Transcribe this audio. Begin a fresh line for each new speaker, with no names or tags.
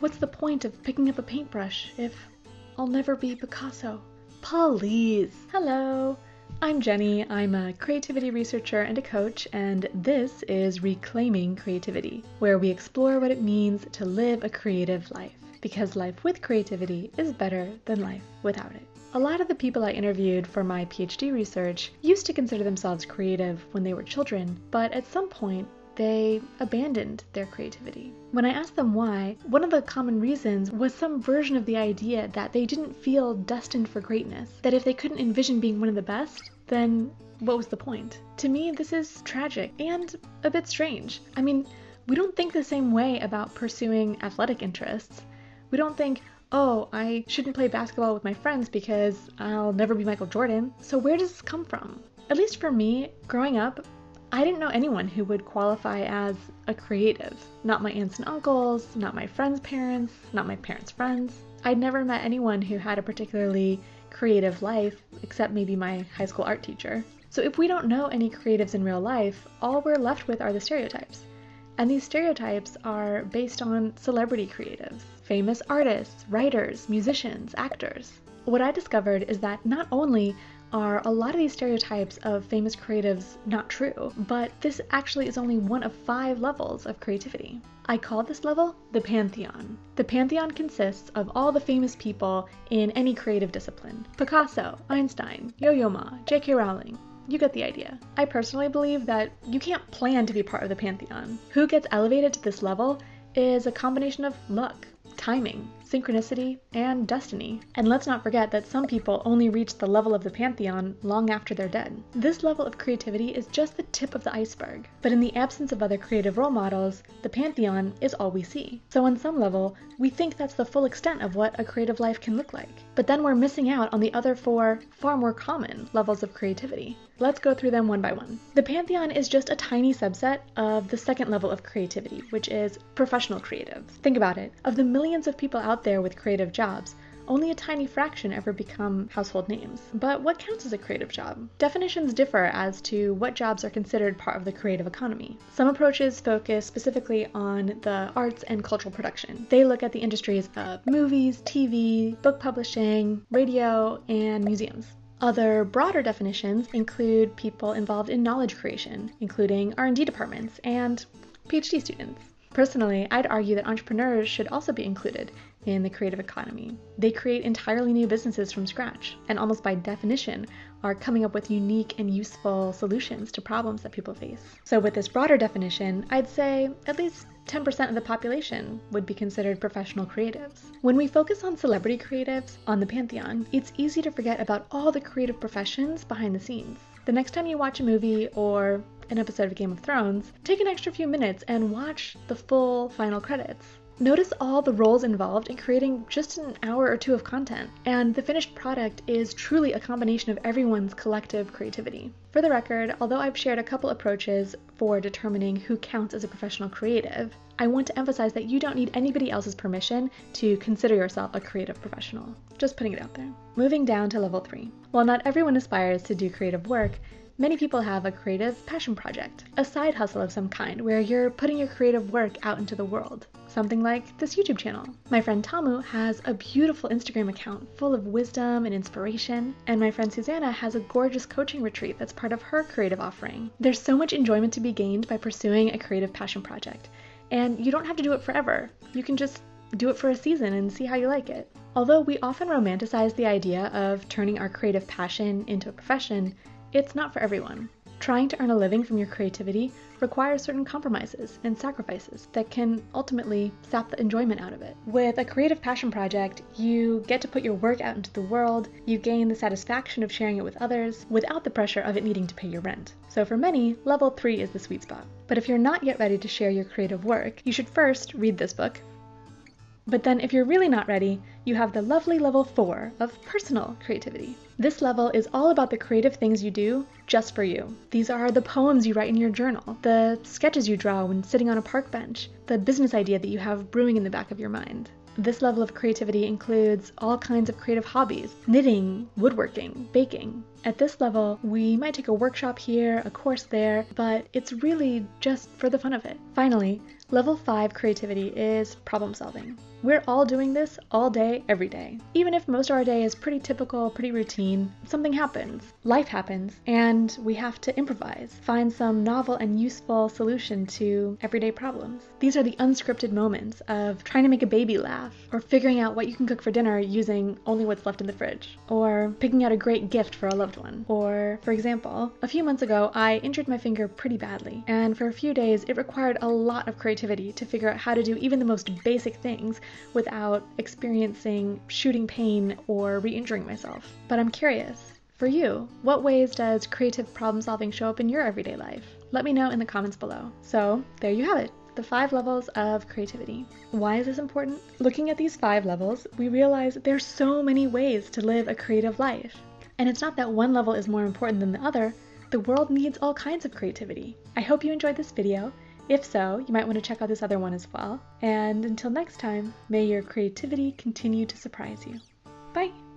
What's the point of picking up a paintbrush if I'll never be Picasso? Please. Hello. I'm Jenny. I'm a creativity researcher and a coach, and this is Reclaiming Creativity, where we explore what it means to live a creative life, because life with creativity is better than life without it. A lot of the people I interviewed for my PhD research used to consider themselves creative when they were children, but at some point, they abandoned their creativity. When I asked them why, one of the common reasons was some version of the idea that they didn't feel destined for greatness, that if they couldn't envision being one of the best, then what was the point? To me, this is tragic and a bit strange. I mean, we don't think the same way about pursuing athletic interests. We don't think, oh, I shouldn't play basketball with my friends because I'll never be Michael Jordan. So where does this come from? At least for me, growing up, I didn't know anyone who would qualify as a creative. Not my aunts and uncles, not my friends' parents, not my parents' friends. I'd never met anyone who had a particularly creative life, except maybe my high school art teacher. So if we don't know any creatives in real life, all we're left with are the stereotypes. And these stereotypes are based on celebrity creatives, famous artists, writers, musicians, actors. What I discovered is that not only are a lot of these stereotypes of famous creatives not true, but this actually is only one of 5 levels of creativity. I call this level the Pantheon. The Pantheon consists of all the famous people in any creative discipline. Picasso, Einstein, Yo-Yo Ma, J.K. Rowling. You get the idea. I personally believe that you can't plan to be part of the Pantheon. Who gets elevated to this level is a combination of luck, timing, synchronicity, and destiny. And let's not forget that some people only reach the level of the Pantheon long after they're dead. This level of creativity is just the tip of the iceberg. But in the absence of other creative role models, the Pantheon is all we see. So on some level, we think that's the full extent of what a creative life can look like. But then we're missing out on the other 4 far more common levels of creativity. Let's go through them one by one. The Pantheon is just a tiny subset of the second level of creativity, which is professional creatives. Think about it. Of the millions of people out there with creative jobs, only a tiny fraction ever become household names. But what counts as a creative job? Definitions differ as to what jobs are considered part of the creative economy. Some approaches focus specifically on the arts and cultural production. They look at the industries of movies, TV, book publishing, radio, and museums. Other broader definitions include people involved in knowledge creation, including R&D departments and PhD students. Personally, I'd argue that entrepreneurs should also be included in the creative economy. They create entirely new businesses from scratch, and almost by definition are coming up with unique and useful solutions to problems that people face. So with this broader definition, I'd say at least 10% of the population would be considered professional creatives. When we focus on celebrity creatives on the Pantheon, it's easy to forget about all the creative professions behind the scenes. The next time you watch a movie or an episode of Game of Thrones, take an extra few minutes and watch the full final credits. Notice all the roles involved in creating just an hour or 2 of content, and the finished product is truly a combination of everyone's collective creativity. For the record, although I've shared a couple approaches for determining who counts as a professional creative, I want to emphasize that you don't need anybody else's permission to consider yourself a creative professional. Just putting it out there. Moving down to level 3. While not everyone aspires to do creative work, many people have a creative passion project, a side hustle of some kind where you're putting your creative work out into the world. Something like this YouTube channel. My friend Tamu has a beautiful Instagram account full of wisdom and inspiration, and my friend Susanna has a gorgeous coaching retreat that's part of her creative offering. There's so much enjoyment to be gained by pursuing a creative passion project, and you don't have to do it forever. You can just do it for a season and see how you like it. Although we often romanticize the idea of turning our creative passion into a profession, it's not for everyone. Trying to earn a living from your creativity requires certain compromises and sacrifices that can ultimately sap the enjoyment out of it. With a creative passion project, you get to put your work out into the world, you gain the satisfaction of sharing it with others without the pressure of it needing to pay your rent. So for many, level 3 is the sweet spot. But if you're not yet ready to share your creative work, you should first read this book. But then if you're really not ready, you have the lovely level 4 of personal creativity. This level is all about the creative things you do just for you. These are the poems you write in your journal, the sketches you draw when sitting on a park bench, the business idea that you have brewing in the back of your mind. This level of creativity includes all kinds of creative hobbies, knitting, woodworking, baking. At this level, we might take a workshop here, a course there, but it's really just for the fun of it. Finally, level 5 creativity is problem solving. We're all doing this all day, every day. Even if most of our day is pretty typical, pretty routine, something happens. Life happens, and we have to improvise, find some novel and useful solution to everyday problems. These are the unscripted moments of trying to make a baby laugh, or figuring out what you can cook for dinner using only what's left in the fridge, or picking out a great gift for a loved one. Or, for example, a few months ago, I injured my finger pretty badly, and for a few days, it required a lot of creativity to figure out how to do even the most basic things without experiencing shooting pain or re-injuring myself. But I'm curious, for you, what ways does creative problem solving show up in your everyday life? Let me know in the comments below. So, there you have it. The 5 levels of creativity. Why is this important? Looking at these 5 levels, we realize there's so many ways to live a creative life. And it's not that one level is more important than the other. The world needs all kinds of creativity. I hope you enjoyed this video. If so, you might want to check out this other one as well. And until next time, may your creativity continue to surprise you. Bye!